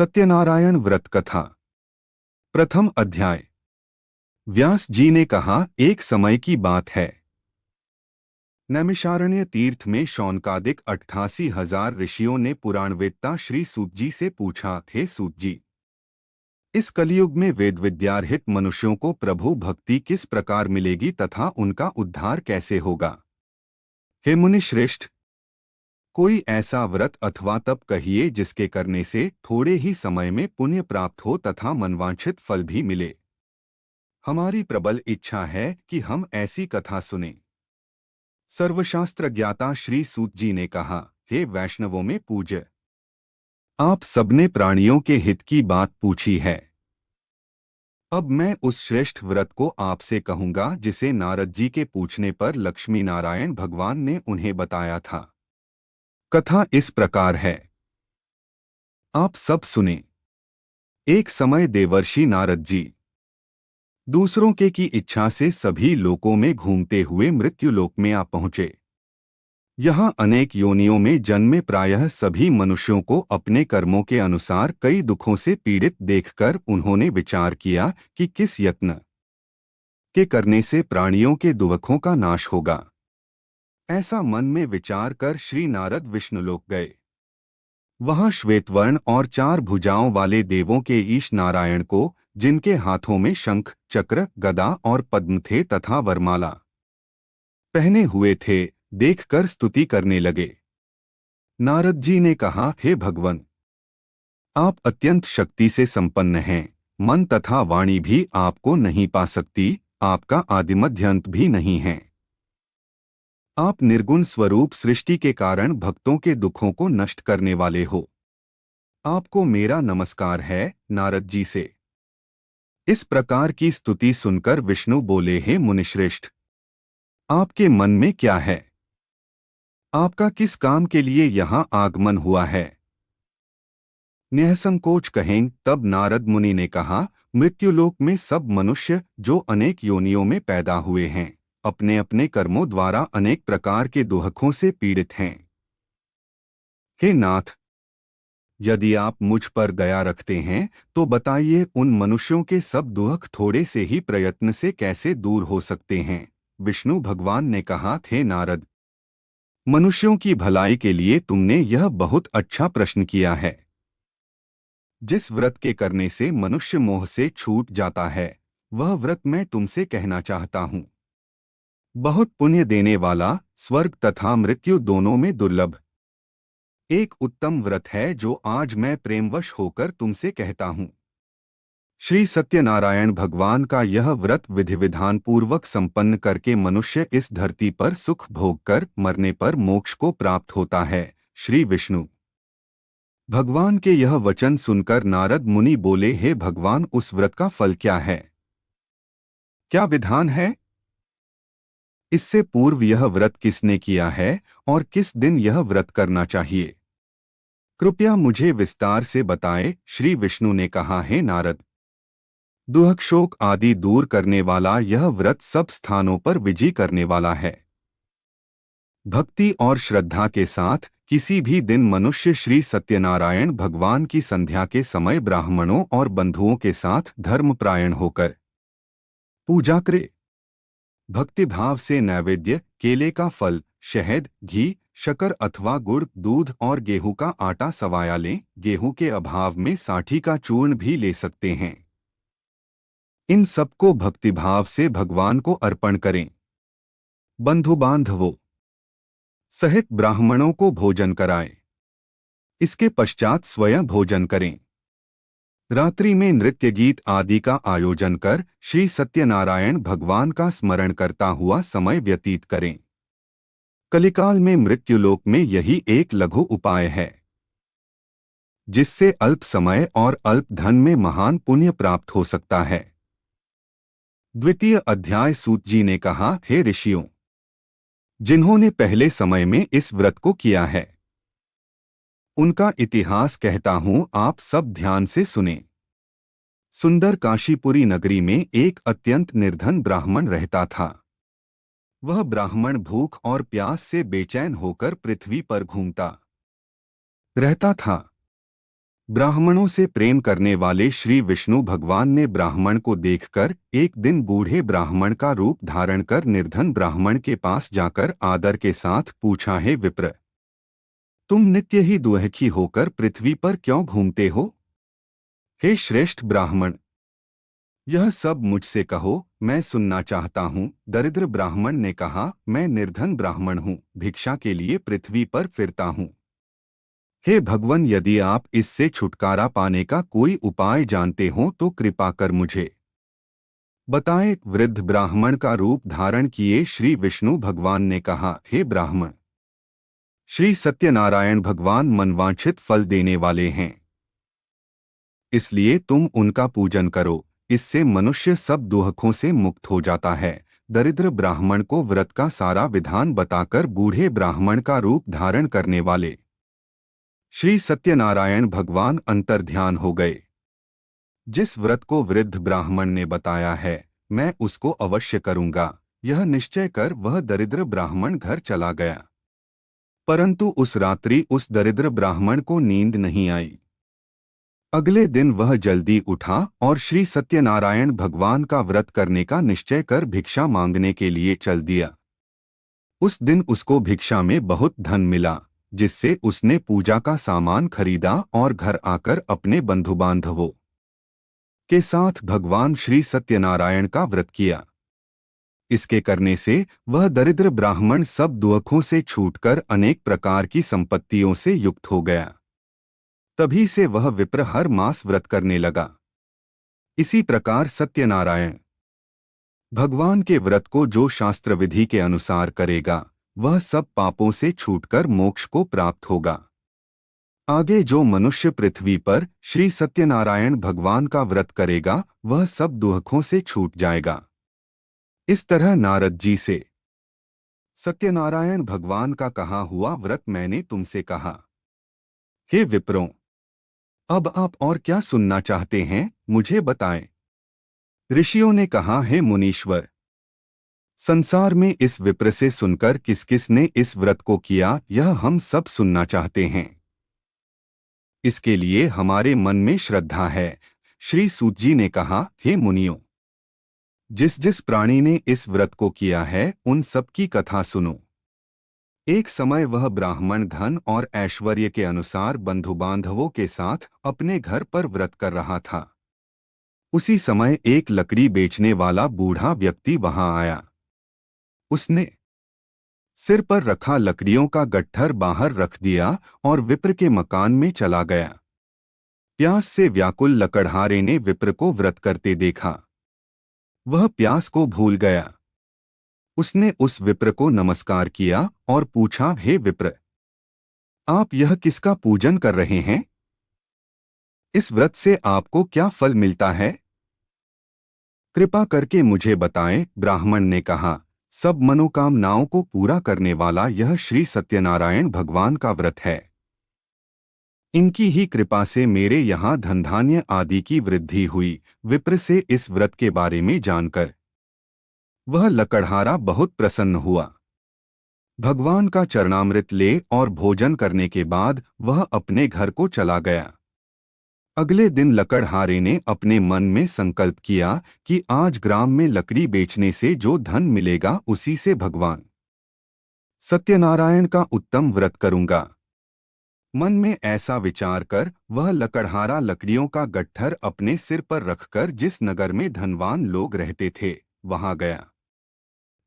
सत्यनारायण व्रत कथा। प्रथम अध्याय। व्यास जी ने कहा, एक समय की बात है। नैमिषारण्य तीर्थ में शौनकादिक 88,000 ऋषियों ने पुराणवेत्ता श्री सूत जी से पूछा, हे सूत जी, इस कलयुग में वेद विद्यारहित मनुष्यों को प्रभु भक्ति किस प्रकार मिलेगी तथा उनका उद्धार कैसे होगा? हे मुनिश्रेष्ठ, कोई ऐसा व्रत अथवा तप कहिए जिसके करने से थोड़े ही समय में पुण्य प्राप्त हो तथा मनवांछित फल भी मिले। हमारी प्रबल इच्छा है कि हम ऐसी कथा सुनें। सर्वशास्त्र ज्ञाता श्री सूत जी ने कहा, हे वैष्णवों में पूज्य, आप सबने प्राणियों के हित की बात पूछी है। अब मैं उस श्रेष्ठ व्रत को आपसे कहूंगा जिसे नारद जी के पूछने पर लक्ष्मी नारायण भगवान ने उन्हें बताया था। कथा इस प्रकार है, आप सब सुने। एक समय देवर्षि नारद जी दूसरों के की इच्छा से सभी लोकों में घूमते हुए मृत्युलोक में आ पहुंचे। यहाँ अनेक योनियों में जन्मे प्रायः सभी मनुष्यों को अपने कर्मों के अनुसार कई दुखों से पीड़ित देखकर उन्होंने विचार किया कि किस यत्न के करने से प्राणियों के दुखों का नाश होगा। ऐसा मन में विचार कर श्री नारद विष्णुलोक गए। वहां श्वेतवर्ण और 4 भुजाओं वाले देवों के ईश नारायण को, जिनके हाथों में शंख, चक्र, गदा और पद्म थे तथा वरमाला पहने हुए थे, देखकर स्तुति करने लगे। नारद जी ने कहा, हे भगवन, आप अत्यंत शक्ति से संपन्न हैं। मन तथा वाणी भी आपको नहीं पा सकती, आपका आदिमध्यांत भी नहीं है। आप निर्गुण स्वरूप सृष्टि के कारण भक्तों के दुखों को नष्ट करने वाले हो। आपको मेरा नमस्कार है। नारद जी से इस प्रकार की स्तुति सुनकर विष्णु बोले, हे मुनिश्रेष्ठ, आपके मन में क्या है? आपका किस काम के लिए यहाँ आगमन हुआ है? निःसंकोच कहें। तब नारद मुनि ने कहा, मृत्युलोक में सब मनुष्य जो अनेक योनियों में पैदा हुए हैं, अपने अपने कर्मों द्वारा अनेक प्रकार के दुखों से पीड़ित हैं। हे नाथ, यदि आप मुझ पर दया रखते हैं तो बताइए, उन मनुष्यों के सब दुख थोड़े से ही प्रयत्न से कैसे दूर हो सकते हैं? विष्णु भगवान ने कहा, हे नारद, मनुष्यों की भलाई के लिए तुमने यह बहुत अच्छा प्रश्न किया है। जिस व्रत के करने से मनुष्य मोह से छूट जाता है, वह व्रत मैं तुमसे कहना चाहता हूँ। बहुत पुण्य देने वाला, स्वर्ग तथा मृत्यु दोनों में दुर्लभ एक उत्तम व्रत है जो आज मैं प्रेमवश होकर तुमसे कहता हूँ। श्री सत्यनारायण भगवान का यह व्रत विधि विधान पूर्वक संपन्न करके मनुष्य इस धरती पर सुख भोग कर मरने पर मोक्ष को प्राप्त होता है। श्री विष्णु भगवान के यह वचन सुनकर नारद मुनि बोले, हे भगवान, उस व्रत का फल क्या है? क्या विधान है? इससे पूर्व यह व्रत किसने किया है और किस दिन यह व्रत करना चाहिए? कृपया मुझे विस्तार से बताएं। श्री विष्णु ने कहा, हे नारद, दुख शोक आदि दूर करने वाला यह व्रत सब स्थानों पर विजय करने वाला है। भक्ति और श्रद्धा के साथ किसी भी दिन मनुष्य श्री सत्यनारायण भगवान की संध्या के समय ब्राह्मणों और बंधुओं के साथ धर्मपरायण होकर पूजा करे। भक्तिभाव से नैवेद्य, केले का फल, शहद, घी, शक्कर अथवा गुड़, दूध और गेहूं का आटा सवाया लें। गेहूं के अभाव में साठी का चूर्ण भी ले सकते हैं। इन सबको भक्तिभाव से भगवान को अर्पण करें। बंधु बांधवों सहित ब्राह्मणों को भोजन कराएं। इसके पश्चात स्वयं भोजन करें। रात्रि में नृत्य गीत आदि का आयोजन कर श्री सत्यनारायण भगवान का स्मरण करता हुआ समय व्यतीत करें। कलिकाल में मृत्युलोक में यही एक लघु उपाय है जिससे अल्प समय और अल्प धन में महान पुण्य प्राप्त हो सकता है। द्वितीय अध्याय। सूत जी ने कहा, हे ऋषियों, जिन्होंने पहले समय में इस व्रत को किया है उनका इतिहास कहता हूं, आप सब ध्यान से सुने। सुंदर काशीपुरी नगरी में एक अत्यंत निर्धन ब्राह्मण रहता था। वह ब्राह्मण भूख और प्यास से बेचैन होकर पृथ्वी पर घूमता रहता था। ब्राह्मणों से प्रेम करने वाले श्री विष्णु भगवान ने ब्राह्मण को देखकर एक दिन बूढ़े ब्राह्मण का रूप धारण कर निर्धन ब्राह्मण के पास जाकर आदर के साथ पूछा, हे विप्र, तुम नित्य ही दुखी होकर पृथ्वी पर क्यों घूमते हो? हे श्रेष्ठ ब्राह्मण, यह सब मुझसे कहो, मैं सुनना चाहता हूँ। दरिद्र ब्राह्मण ने कहा, मैं निर्धन ब्राह्मण हूँ, भिक्षा के लिए पृथ्वी पर फिरता हूँ। हे भगवान, यदि आप इससे छुटकारा पाने का कोई उपाय जानते हो तो कृपा कर मुझे बताएं। वृद्ध ब्राह्मण का रूप धारण किए श्री विष्णु भगवान ने कहा, हे ब्राह्मण, श्री सत्यनारायण भगवान मनवांछित फल देने वाले हैं, इसलिए तुम उनका पूजन करो, इससे मनुष्य सब दुखों से मुक्त हो जाता है। दरिद्र ब्राह्मण को व्रत का सारा विधान बताकर बूढ़े ब्राह्मण का रूप धारण करने वाले श्री सत्यनारायण भगवान अंतर्ध्यान हो गए। जिस व्रत को वृद्ध ब्राह्मण ने बताया है, मैं उसको अवश्य करूंगा, यह निश्चय कर वह दरिद्र ब्राह्मण घर चला गया। परंतु उस रात्रि उस दरिद्र ब्राह्मण को नींद नहीं आई। अगले दिन वह जल्दी उठा और श्री सत्यनारायण भगवान का व्रत करने का निश्चय कर भिक्षा मांगने के लिए चल दिया। उस दिन उसको भिक्षा में बहुत धन मिला, जिससे उसने पूजा का सामान खरीदा और घर आकर अपने बंधु बांधवों के साथ भगवान श्री सत्यनारायण का व्रत किया। इसके करने से वह दरिद्र ब्राह्मण सब दुखों से छूटकर अनेक प्रकार की संपत्तियों से युक्त हो गया। तभी से वह विप्र हर मास व्रत करने लगा। इसी प्रकार सत्यनारायण भगवान के व्रत को जो शास्त्र विधि के अनुसार करेगा, वह सब पापों से छूटकर मोक्ष को प्राप्त होगा। आगे जो मनुष्य पृथ्वी पर श्री सत्यनारायण भगवान का व्रत करेगा, वह सब दुखों से छूट जाएगा। इस तरह नारद जी से सत्यनारायण भगवान का कहा हुआ व्रत मैंने तुमसे कहा। हे विप्रों, अब आप और क्या सुनना चाहते हैं, मुझे बताएं। ऋषियों ने कहा, हे मुनीश्वर, संसार में इस विप्र से सुनकर किस किस ने इस व्रत को किया, यह हम सब सुनना चाहते हैं। इसके लिए हमारे मन में श्रद्धा है। श्री सूत जी ने कहा, हे मुनियों, जिस जिस प्राणी ने इस व्रत को किया है, उन सब की कथा सुनो। एक समय वह ब्राह्मण धन और ऐश्वर्य के अनुसार बंधु बांधवों के साथ अपने घर पर व्रत कर रहा था। उसी समय एक लकड़ी बेचने वाला बूढ़ा व्यक्ति वहां आया। उसने सिर पर रखा लकड़ियों का गट्ठर बाहर रख दिया और विप्र के मकान में चला गया। प्यास से व्याकुल लकड़हारे ने विप्र को व्रत करते देखा। वह प्यास को भूल गया। उसने उस विप्र को नमस्कार किया और पूछा, हे विप्र, आप यह किसका पूजन कर रहे हैं? इस व्रत से आपको क्या फल मिलता है? कृपा करके मुझे बताएं। ब्राह्मण ने कहा, सब मनोकामनाओं को पूरा करने वाला यह श्री सत्यनारायण भगवान का व्रत है। इनकी ही कृपा से मेरे यहाँ धनधान्य आदि की वृद्धि हुई। विप्र से इस व्रत के बारे में जानकर वह लकड़हारा बहुत प्रसन्न हुआ। भगवान का चरणामृत ले और भोजन करने के बाद वह अपने घर को चला गया। अगले दिन लकड़हारे ने अपने मन में संकल्प किया कि आज ग्राम में लकड़ी बेचने से जो धन मिलेगा उसी से भगवान सत्यनारायण का उत्तम व्रत करूंगा। मन में ऐसा विचार कर वह लकड़हारा लकड़ियों का गट्ठर अपने सिर पर रखकर जिस नगर में धनवान लोग रहते थे, वहां गया।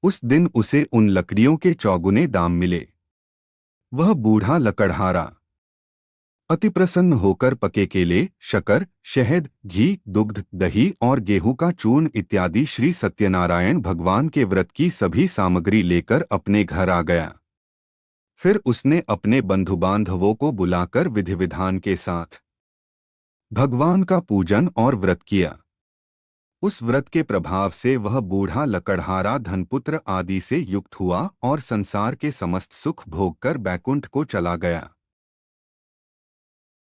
उस दिन उसे उन लकड़ियों के चौगुने दाम मिले। वह बूढ़ा लकड़हारा अति प्रसन्न होकर पके केले, शक्कर, शहद, घी, दुग्ध, दही और गेहूं का चूर्ण इत्यादि श्री सत्यनारायण भगवान के व्रत की सभी सामग्री लेकर अपने घर आ गया। फिर उसने अपने बंधु बांधवों को बुलाकर विधि विधान के साथ भगवान का पूजन और व्रत किया। उस व्रत के प्रभाव से वह बूढ़ा लकड़हारा धनपुत्र आदि से युक्त हुआ और संसार के समस्त सुख भोगकर बैकुंठ को चला गया।